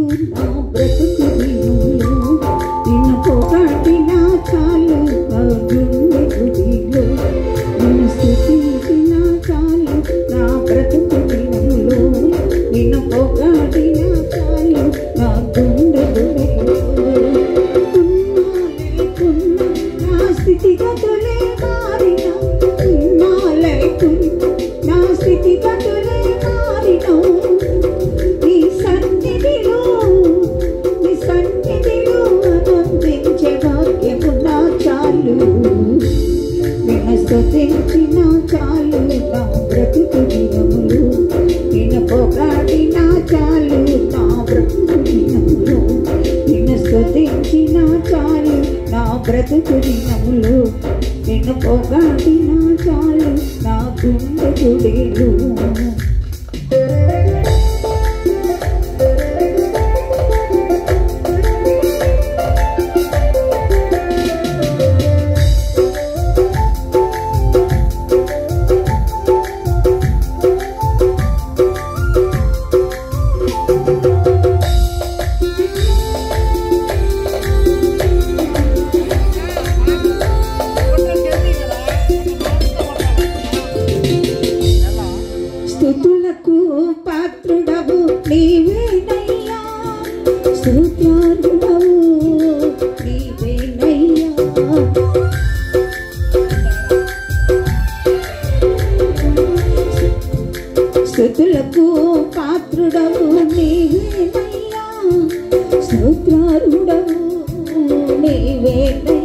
నా బ్రతుకు దినములు నిన్ను పొగడినా చాలు నా గుండె గుడిలో నిన్ను స్తుతించినా చాలు నా బ్రతుకు దినములు నిన్ను పొగడినా చాలు నా గుండె గుడిలో నా స్థితిగతులే మారినా నా స్థితిగతులే మారినా నీ సన్నిధిలో ఆనందించే భాగ్యము నా చాలు నిన్ను స్తుతించిన చాలు నా బ్రతుకు దినములు నిన్ను పొగడినా చాలు నా బ్రతుకు దినములు నిన్ను స్తుతించిన చాలు నా బ్రతుకు దినములు నిన్ను పొగడినా చాలు నా గుండె గుడిలో స్తుతులకు పాత్రుడవు నీవేనయ్యా స్తుత్యార్హుడవు నీవేనయ్యా స్తుతులకు పాత్రుడవు నీవేనయ్యా స్తుత్యార్హుడవు నీవేనయ్యా